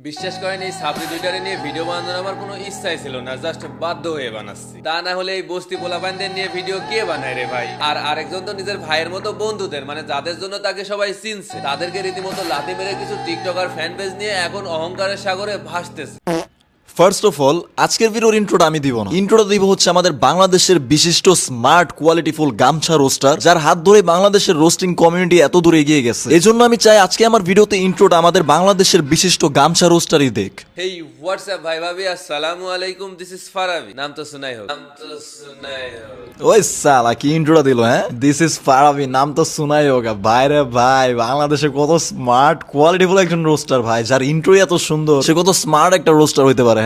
বিশ্বাস করেন এই সাবরি দুইটারে নিয়ে ভিডিও বানানোর আমার কোনো ইচ্ছাই ছিল না, জাস্ট বাধ্য হয়ে বানাচ্ছি। তা না হলে এই বস্তি পোলাপানদের নিয়ে ভিডিও কে বানায় রে ভাই? আর আরেকজন তো নিজের ভাইয়ের মতো বন্ধুদের, মানে যাদের জন্য তাকে সবাই চিনছে, তাদেরকে রীতিমতো লাথি মেরে কিছু টিকটকার ফ্যান পেজ নিয়ে এখন অহংকারের সাগরে ভাসতেছে। ফার্স্ট অফ অল, আজকের ভিডিওর ইন্ট্রোটা আমি দিব না। ইন্ট্রোটা দিব হচ্ছে আমাদের বাংলাদেশের বিশিষ্ট স্মার্ট কোয়ালিটিফুল গামছা রোস্টার, যার হাত ধরে বাংলাদেশের রোস্টিং কমিউনিটি এত দূর এগিয়ে গেছে। এই জন্য আমি চাই আজকে আমার ভিডিওতে ইন্ট্রোটা আমাদের বাংলাদেশের বিশিষ্ট গামছা রোস্টারই দেখ। হেই হোয়াটসঅ্যাপ ভাই ভাবি, আসসালামু আলাইকুম, দিস ইজ ফারাবি। নাম তো শোনাই হোক, নাম তো শোনাই হোক। ওই সালা কি ইন্ট্রোটা দিল, হ্যাঁ? দিস ইজ ফারাবি, নাম তো শোনাই হোক। ভাই রে ভাই, বাংলাদেশে কত স্মার্ট কোয়ালিটিফুল একজন রোস্টার ভাই, যার ইন্ট্রোই এত সুন্দর, সে কত স্মার্ট একটা রোস্টার হইতে পারে, হ্যাঁ?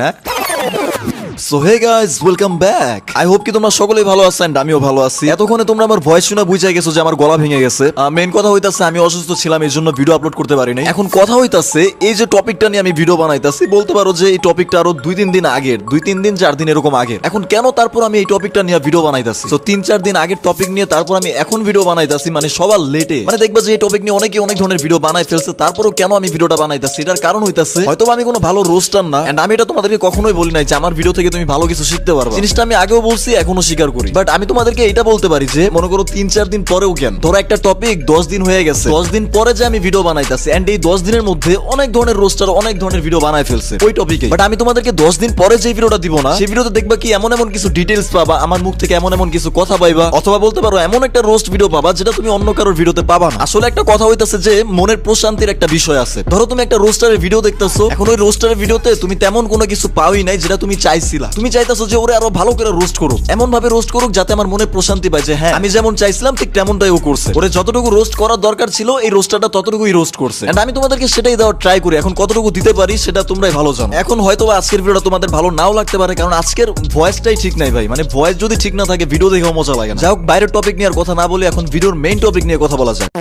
So hey guys, welcome back. I hope কি তোমরা সকলেই ভালো আছো এন্ড আমিও ভালো আছি। এতক্ষণে তোমরা আমার ভয়েস শুনে বুঝে গেছো যে আমার গলা ভেঙে গেছে। মেইন কথা হইতাছে আমি অসুস্থ ছিলাম, এই জন্য ভিডিও আপলোড করতে পারি নাই। এখন কথা হইতাছে এই যে টপিকটা নিয়ে আমি ভিডিও বানাইতাছি, বলতে পারো যে এই টপিকটা আরো 2-3 দিন আগের, 2-3 দিন 4 দিন এরকম আগে। এখন কেন তারপর আমি এই টপিকটা নিয়ে ভিডিও বানাইতাছি? তো 3-4 দিন আগের টপিক নিয়ে তারপর আমি এখন ভিডিও বানাইতাছি, মানে সবার লেটে। মানে দেখবা যে এই টপিক নিয়ে অনেকে অনেক ধরনের ভিডিও বানাই ফেলছে, তারপরও কেন আমি ভিডিওটা বানাইতাছি? এটার কারণ হইতাছে হয়তো আমি কোনো ভালো রোস্টার না, এন্ড আমি এটা তোমাদেরকে কখনোই বলি নাই যে আমার ভিডিও থেকে তুমি ভালো কিছু শিখতে পারবা। জিনিসটা আমি আগেও বলছি, এখনো স্বীকার করি। বাট আমি তোমাদেরকে এটা বলতে পারি যে মনে করো 3-4 দিন পরেও কেন, ধরো একটা টপিক 10 দিন হয়ে গেছে, 10 দিন পরে যে আমি ভিডিও বানাইতাছি, এন্ড এই 10 দিনের মধ্যে অনেক ধরনের রোস্টার অনেক ধরনের ভিডিও বানায় ফেলছে ওই টপিকে। বাট আমি তোমাদেরকে 10 দিন পরে যে ভিডিওটা দিব না, সেই ভিডিওতে দেখবা কি এমন এমন কিছু ডিটেইলস পাবা, আমার মুখ থেকে এমন এমন কিছু কথা পাইবা, অথবা বলতে পারো এমন একটা রোস্ট ভিডিও পাবা যেটা তুমি অন্য কারোর ভিডিওতে পাবা না। আসলে একটা কথা হইতাছে যে মনের প্রশান্তির একটা বিষয় আছে। ধরো তুমি একটা রোস্টারের ভিডিও দেখতেছো, এখন ওই রোস্টারের ভিডিওতে তুমি তেমন কোনো কিছু পাওই নাই যেটা তুমি চাইছিলা। তুমি চাইতাছো যে ওরে আরো ভালো করে রোস্ট করুক, এমন ভাবে রোস্ট করুক যাতে আমার মনে প্রশান্তি পায় যে হ্যাঁ আমি যেমন চাইছিলাম ঠিক তেমনটাই ও করছে। ওরে যতটুকু রোস্ট করার দরকার ছিল এই রোস্টারটা ততটুকুই রোস্ট করছে, এন্ড আমি তোমাদেরকে সেটাই দেওয়ার ট্রাই করি। এখন কতটুকু দিতে পারি সেটা তোমরাই ভালো জানো। এখন হয়তো আজকের ভিডিওটা তোমাদের ভালো নাও লাগতে পারে, কারণ আজকের ভয়েসটাই ঠিক নাই ভাই। মানে ভয়েস যদি ঠিক না থাকে ভিডিও দেখেও মজা লাগে না। যাই হোক, বাইরের টপিক নিয়ে আর কথা না বলে এখন ভিডিওর মেইন টপিক নিয়ে কথা বলা যায়।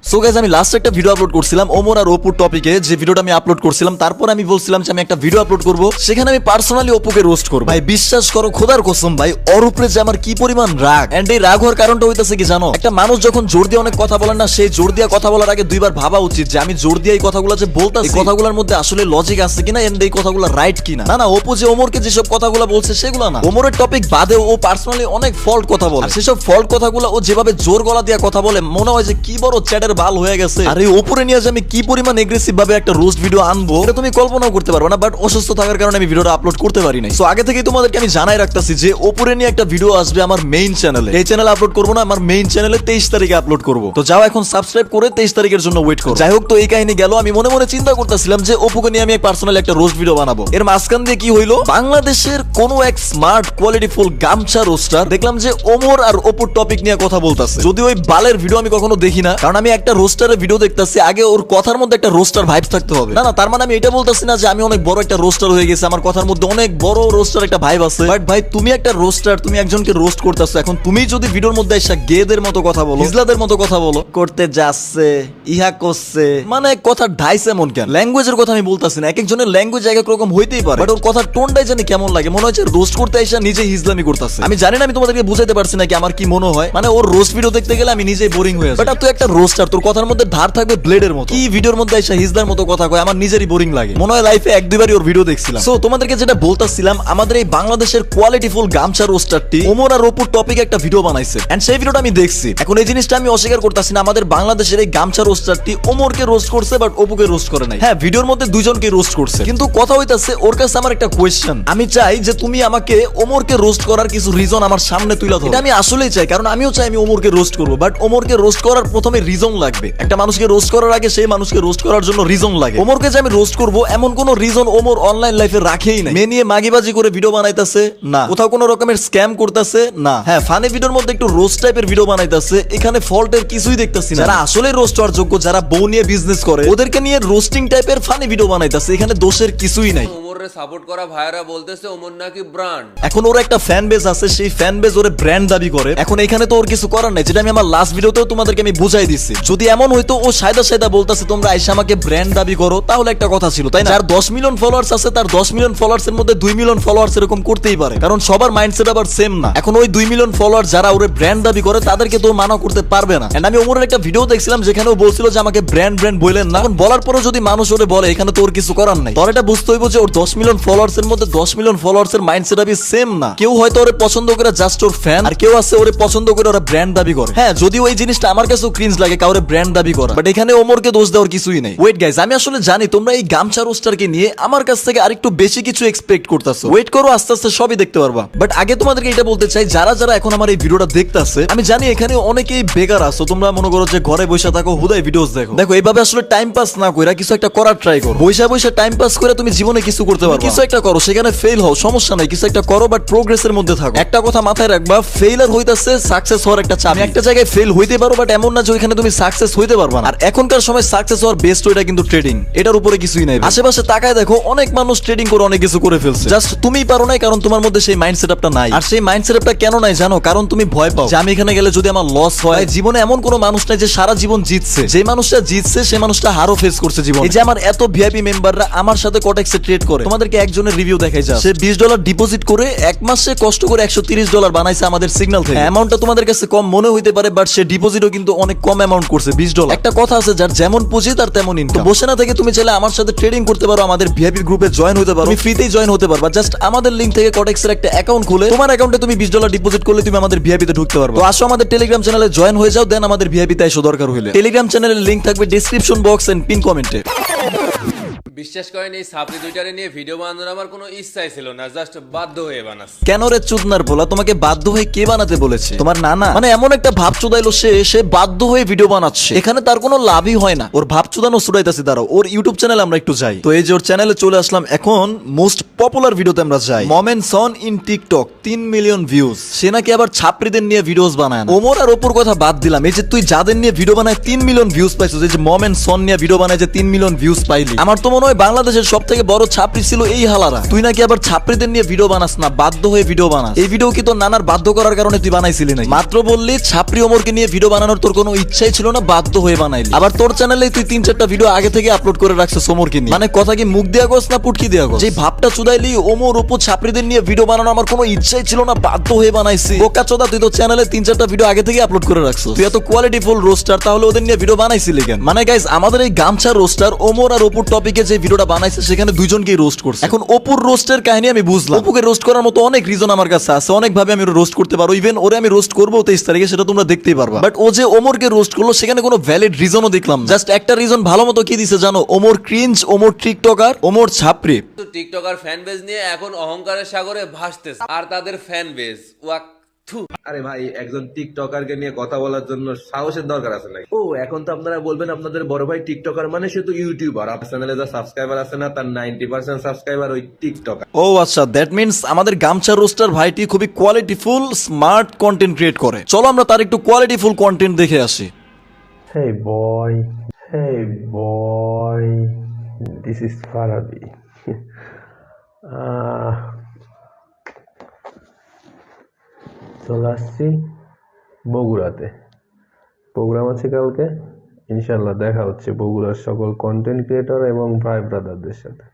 সো গাইস, আমি লাস্ট একটা ভিডিও আপলোড করছিলাম ওমর আর অপুর টপিকে, যে ভিডিওটা আমি আপলোড করছিলাম। তারপর আমি বলছিলাম যে আমি একটা ভিডিও আপলোড করব, সেখানে আমি পার্সোনালি অপুকে রোস্ট করব। ভাই বিশ্বাস করো, খোদার কসম ভাই, ওর উপরে যে আমার কি পরিমাণ রাগ, এন্ড এই রাগ হওয়ার কারণটা হইতাছে কি জানো? একটা মানুষ যখন জোর দিয়ে অনেক কথা বলে না, সেই জোর দিয়ে কথা বলার আগে দুইবার ভাবা উচিত যে আমি জোর দিয়ে এই কথাগুলো যে বলতাছি, এই কথাগুলোর মধ্যে আসলে লজিক আছে কিনা, এন্ড এই কথাগুলো রাইট কিনা। না না, অপু যে ওমরকে যেসব কথাগুলো বলছে সেগুলো না, ওমরের টপিক বাদে ও পার্সোনালি অনেক ফল্ট কথা বলে। সেসব ফল্ট কথাগুলো ও যেভাবে জোর গলা দিয়ে কথা বলে, মনে হয় যে কি বড় চ্যাটের বাল হয়ে গেছে। আর এই উপরে নিয়ে যে আমি কি পরিমাণ এগ্রেসিভ ভাবে একটা রোস্ট ভিডিও আনবো, এটা তুমি কল্পনাও করতে পারবে না। বাট অসুস্থ থাকার কারণে আমি ভিডিওটা আপলোড করতে পারি নাই। সো আগে থেকেই তোমাদেরকে আমি জানাই রাখতেছি যে উপরে নিয়ে একটা ভিডিও আসবে আমার মেইন চ্যানেলে। এই চ্যানেলে আপলোড করবো না, আমার মেইন চ্যানেলে 23 তারিখে আপলোড করবো। তো যাও এখন সাবস্ক্রাইব করে 23 তারিখের জন্য ওয়েট করো। যাই হোক, তো এই কাহিনী গেল। আমি মনে মনে চিন্তা করতেছিলাম যে অপুকে নিয়ে আমি পার্সোনালি একটা রোস্ট ভিডিও বানাবো। এর মাঝখান দিয়ে কি হইলো, বাংলাদেশের কোন এক স্মার্ট কোয়ালিটিফুল গামছা রোস্টার দেখলাম যে ওমর আর অপুর টপিক নিয়ে কথা বলতেছে। যদি ওই বালের ভিডিও আমি কখনো দেখি না, কারণ আমি একটা রোস্টারের ভিডিও দেখতেছি, আগে ওর কথার মধ্যে একটা রোস্টার ভাইবস থাকতে হবে। না না, তার মানে আমি এটা বলতেছি না যে আমি অনেক বড় একটা রোস্টার হয়ে গেছি, আমার কথার মধ্যে অনেক বড় রোস্টার একটা ভাইব আছে। বাট ভাই, তুমি একটা রোস্টার, তুমি একজনকে রোস্ট করতেছো। এখন তুমি যদি ভিডিওর মধ্যে এসে গেদের মতো কথা বলো, হিজলাদের মতো কথা বলো, করতে যাচ্ছে, ইহা করছে, মানে কথা ঢাইছে এমন কেন? ল্যাঙ্গুয়েজের কথা আমি বলতেছি না, এক একজনের ল্যাঙ্গুয়েজ এক এক রকম হইতেই পারে। বাট ওর কথার টোনটাই জানি কেমন লাগে, মনে হচ্ছে রোস্ট করতে এসে নিজে হিজলামি করতেছে। আমি জানি না আমি তোমাদেরকে বুঝাইতে পারছি নাকি আমার কি মনে হয়। মানে ওর রোস্ট ভিডিও দেখতে গেলে আমি নিজেই বোরিং হয়ে যাই। বাট তুই একটা রোস্টার, তোর কথার মধ্যে ধার থাকবে ব্লেডের মতো। কি ভিডিওর মধ্যে এসে হিজলার মতো কথা কয়, আমার নিজেরই বোরিং লাগে। মনে হয় লাইফে 1-2বারই ওর ভিডিও দেখছিলাম। সো তোমাদেরকে যেটা বলতাছিলাম, আমাদের এই বাংলাদেশের কোয়ালিটিফুল গামছা রোস্টারটি ওমর আর অপুর টপিক একটা ভিডিও বানাইছে, এন্ড সেই ভিডিওটা আমি দেখছি। এখন এই জিনিসটা আমি অস্বীকার করতেছি না, আমাদের বাংলাদেশের এই গামছা রোস্টারটি ওমরকে রোস্ট করছে, বাট অপুকে রোস্ট করে নাই। হ্যাঁ, ভিডিওর মধ্যে দুইজনকে রোস্ট করছে, কিন্তু কথা হইতাছে ওর কাছে আমার একটা কোয়েশ্চেন। আমি চাই যে তুমি আমাকে ওমরকে রোস্ট করার কিছু রিজন আমার সামনে তুলে ধরো। এটা আমি আসলেই চাই, কারণ আমিও চাই আমি ওমরকে রোস্ট করবো। বাট ওমরকে রোস্ট করার প্রথমে রিজন লাগবে। একটা মানুষকে রোস্ট করার আগে সেই মানুষকে রোস্ট করার জন্য রিজন লাগে। ওমরকে যে আমি রোস্ট করবো এমন কোন রিজন ওমর অনলাইন লাইফে রাখেই নাই। মেয়ে নিয়ে মাগিবাজি করে ভিডিও বানাইতাছে না, কোথাও কোন রকমের স্ক্যাম করতেছে না। হ্যাঁ, ফানি ভিডিওর মধ্যে একটু রোস্ট টাইপের ভিডিও বানাইতাছে, এখানে ফল্টের কিছুই দেখতেছি না। যারা আসলে রোস্ট হওয়ার যোগ্য, যারা বউ নিয়ে বিজনেস করে, ওদেরকে নিয়ে রোস্টিং টাইপের ফানি ভিডিও বানাইতাছে, এখানে দোষের কিছুই নাই। ওমরে ওমরের সাপোর্ট করা ভাইরা বলতেছে ওমর নাকি ব্র্যান্ড। এখন ওর একটা ফ্যান বেস আছে, সেই ফ্যান বেস ওরে ব্র্যান্ড দাবি করে। এখন এখানে তো ওর কিছু করার নাই, যেটা আমি আমার লাস্ট ভিডিওতেও তোমাদেরকে আমি বুঝাই দিচ্ছি। যদি এমন হইতো ও সাইদা সাইদা বলতাছে তোমরা আইসা আমাকে ব্র্যান্ড দাবি করো, তাহলে একটা কথা ছিল, তাই না? যার 10 মিলিয়ন ফলোয়ার্স আছে তার 10 মিলিয়ন ফলোয়ার্স এর মধ্যে 2 মিলিয়ন ফলোয়ার্স এরকম করতেই পারে, কারণ সবার মাইন্ডসেট আবার সেম না। এখন ওই 2 মিলিয়ন ফলোয়ার্স যারা ওরে ব্র্যান্ড দাবি করে তাদেরকে তো মানা করতে পারবে না। এন্ড আমি ওমরের একটা ভিডিও দেখছিলাম যেখানে ও বলছিল যে আমাকে ব্র্যান্ড বললেন না। এখন বলার পরও যদি মানুষ ওরে বলে, এখানে তো ওর কিছু করার নাই। তোর এটা বুঝতে হইব যে ওর 10 মিলিয়ন ফলোয়ার্স এর মধ্যে 10 মিলিয়ন ফলোয়ার্স এর মাইন্ডসেট আবি সেম না। কেউ হয়তো ওরে পছন্দ করে জাস্ট ওর ফ্যান, আর কেউ আছে ওরে পছন্দ করে ওরা ব্র্যান্ড দাবি করে। হ্যাঁ, যদিও এই জিনিসটা আমার কাছেও ক্রিঞ্জ লাগে কাউরে ব্র্যান্ড দাবি করা, বাট এখানে ওমরকে দোষ দেওয়ার কিছুই নেই। ওয়েট গাইস, আমি আসলে জানি তোমরা এই গামছা রোস্টারকে নিয়ে আমার কাছ থেকে আরেকটু বেশি কিছু এক্সপেক্ট করতেছো। ওয়েট করো, আস্তে আস্তে সবই দেখতে পারবা। বাট আগে তোমাদেরকে এটা বলতে চাই, যারা যারা এখন আমার এই ভিডিওটা দেখতেছে, আমি জানি এখানে অনেকেই বেকার আছো। তোমরা মনে করো যে ঘরে বসে থাকো, হুদাই ভিডিওস দেখো। দেখো, এইভাবে আসলে টাইম পাস না কইরা কিছু একটা করার ট্রাই করো। বইসা বইসা টাইম পাস করে তুমি জীবনে কিছু করতে পারবে। কিছু একটা করো, সেখানে ফেল হও, সমস্যা নাই। কিছু একটা করো, বাট প্রোগ্রেসের মধ্যে থাকো। একটা কথা মাথায় রাখবা, ফেইলার হইতাছে সাকসেস হওয়ার একটা চাবি। একটা জায়গায় ফেল হইতে পারো, বাট এমন না যে ওইখানে তুমি সাকসেস হইতে পারবা না। আর এখনকার সময় সাকসেস হওয়ার বেস্ট ওইটা কিন্তু ট্রেডিং, এটার উপরে কিছুই নাই। আশেপাশে তাকায় দেখো, অনেক মানুষ ট্রেডিং করে অনেক কিছু করে ফেলছে। জাস্ট তুমিই পারো নাই, কারণ তোমার মধ্যে সেই মাইন্ড সেটআপটা নাই। আর সেই মাইন্ড সেটআপটা কেন নাই জানো? কারণ তুমি ভয় পাও যে আমি এখানে গেলে যদি আমার লস হয়। জীবনে এমন কোনো মানুষ নাই যে সারা জীবন জিতছে। যে মানুষটা জিতছে সে মানুষটা হারও ফেস করছে জীবনে। এই যে আমার এত ভিআইপি মেম্বাররা আমার সাথে কটেক্সে ট্রেড করে, তোমাদেরকে একজনের রিভিউ দেখাই যা। সে $20 ডিপোজিট করে এক মাসে কষ্ট করে $130 বানাইছে আমাদের সিগন্যাল থেকে। অ্যামাউন্টটা তোমাদের কাছে কম মনে হইতে পারে, বাট সে ডিপোজিটও কিন্তু অনেক কম অ্যামাউন্ট করছে, $20। একটা কথা আছে, যার যেমন পুঁজি তার তেমন ইনকাম। বসে না থেকে তুমি চাইলে আমার সাথে ট্রেডিং করতে পারো, আমাদের ভিআইপি গ্রুপে জয়েন হতে পারো। তুমি ফ্রিতেই জয়েন হতে পারবা। জাস্ট আমাদের লিংক থেকে কটেক্সের একটা অ্যাকাউন্ট খুলে তোমার অ্যাকাউন্টে তুমি $20 ডিপোজিট করলে তুমি আমাদের ভিআইপি তে ঢুকতে পারবে। তো আসো আমাদের টেলিগ্রাম চ্যানেলে জয়েন হয়ে যাও, দেন আমাদের ভিআইপি তে এসো দরকার হইলে। টেলিগ্রাম চ্যানেলের লিংক থাকবে ডেসক্রিপশন বক্স এন্ড পিন কমেন্টে। বিশ্বাস করেন, এই সাপড়ি দুইটারে নিয়ে ভিডিও বানানোর আমার কোনো ইচ্ছাই ছিল না, জাস্ট বাধ্য হয়ে বানাচ্ছি। কেন রে চুদনার বলা, তোমাকে বাধ্য হয়ে কে বানাতে বলেছে? তোমার নানা? মানে এমন একটা ভাব চুদাইলো সে বাধ্য হয়ে ভিডিও বানাচ্ছে। এখানে তার কোনো লাভই হয় না। ওর ভাব চুদানো চুদাইতাছে। দাঁড়াও, ওর ইউটিউব চ্যানেলে আমরা একটু যাই। তো এই যে ওর চ্যানেলে চলে আসলাম। এখন মোস্ট পপুলার ভিডিওতে আমরা যাই। Moments on in TikTok, 3 million views. সে নাকি আবার ছাপড়িদের নিয়ে ভিডিওস বানায় না। ওমর আর ওপর কথা বাদ দিলাম, এই যে তুই যাদের নিয়ে ভিডিও বানায় 3 মিলিয়ন ভিউজ পাইছিস, এই যে মোমেন্টস অন নিয়ে ভিডিও বানায় যে 3 মিলিয়ন ভিউজ পাইলি, আমার তো মনে হয় বাংলাদেশের সব থেকে বড় ছাপড়ি ছিল এই হালারা। তুই নাকি আবার ছাপড়িদের নিয়ে ভিডিও বানাস না, বাধ্য হয়ে ভিডিও বানাস। এই ভিডিও কি তোর নানার বাধ্য করার কারণে তুই বানাইছিলি না? মাত্র বললি ছাপড়ি ওমরকে নিয়ে ভিডিও বানানোর তোর কোনো ইচ্ছাই ছিল না, বাধ্য হয়ে বানাইলি। আবার তোর চ্যানেলে তুই 3-4টা ভিডিও আগে থেকে আপলোড করে রাখছিস ওমরকে নিয়ে। মানে কথা কি মুখ দিয়া গোস না পুটকি দিয়া গোস? যে ভাবটা চুদাইলি ওমর উপর ছাপড়িদের নিয়ে ভিডিও বানানো আমার কোনো ইচ্ছাই ছিল না, বাধ্য হয়ে বানাইছি। বোকা চোদা, তুই তো চ্যানেলে 3-4টা ভিডিও আগে থেকে আপলোড করে রাখছিস। তুই এত কোয়ালিটি ফুল রোস্টার, তাহলে ওদের নিয়ে ভিডিও বানাইছিলি কেন? মানে গাইস, আমাদের এই গামছা রোস্টার ওমর আর অপুর টপিকে যে ভিডিওটা বানাইছে সেখানে দুইজনকেই রোস্ট করছে। এখন অপুর রোস্টের কাহিনী আমি বুঝলাম। অপুকে রোস্ট করার মতো অনেক রিজন আমার কাছে আছে, অনেক ভাবে আমি রোস্ট করতে পারবো। ইভেন ওরে আমি রোস্ট করবো 23 তারিখে, সেটা তোমরা দেখতেই পারবা। বাট ও যে ওমরকে রোস্ট করলো সেখানে কোনো ভ্যালিড রিজনও দেখলাম। জাস্ট একটা রিজন ভালো মতো কি দিছে জানো? ওমর ক্রিঞ্জ, ওমর টিকটকার, ওমর ছাপড়ি। তো টিকটকার ফ্যান বেজ নিয়ে এখন অহংকারের সাগরে ভাসতেছে, আর তাদের ফ্যান বেজ ওয়াক থু। আরে ভাই, একজন টিকটকারকে নিয়ে কথা বলার জন্য সাহসের দরকার আছে নাকি? ও এখন তো আপনারা বলবেন আপনাদের বড় ভাই টিকটকার মানে সে তো ইউটিউবার। আপনার চ্যানেলে যা সাবস্ক্রাইবার আছে না, তার 90% সাবস্ক্রাইবার ওই টিকটকার। ও আচ্ছা, দ্যাট মিন্স আমাদের গামছা রোস্টার ভাইটি খুবই কোয়ালিটিফুল স্মার্ট কন্টেন্ট ক্রিয়েট করে। চলো আমরা তার একটু কোয়ালিটিফুল কন্টেন্ট দেখে আসি। Hey boy, hey boy, this is Farabi. চলে আসছি বগুড়াতে, প্রোগ্রাম আছে কালকে। ইনশাল্লাহ দেখা হচ্ছে বগুড়ার সকল কন্টেন্ট ক্রিয়েটর এবং ভাই ব্রাদারদের সাথে।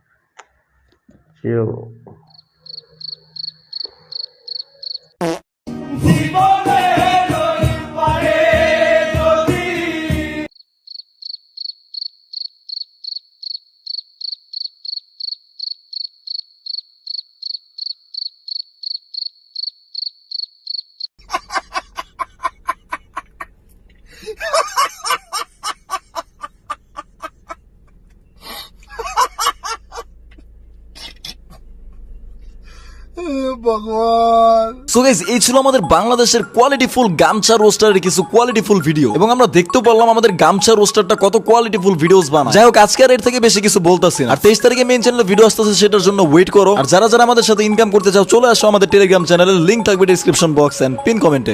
চিল। সো গাইস, এই ছিল আমাদের বাংলাদেশের কোয়ালিটিফুল গামছা রোস্টারের কিছু কোয়ালিটিফুল ভিডিও, এবং আমরা দেখতেও পারলাম আমাদের গামছা রোস্টারটা কত কোয়ালিটিফুল ভিডিওস বানায়। যাই হোক, আজকে আর এর থেকে বেশি কিছু বলতাছি না। আর 23 তারিখে মেইন চ্যানেলে ভিডিও আসতেছে, সেটার জন্য ওয়েট করো। আর যারা যারা আমাদের সাথে ইনকাম করতে চাও, চলে আসো আমাদের টেলিগ্রাম চ্যানেলের লিংক থাকবে ডেসক্রিপশন বক্স এন্ড পিন কমেন্টে।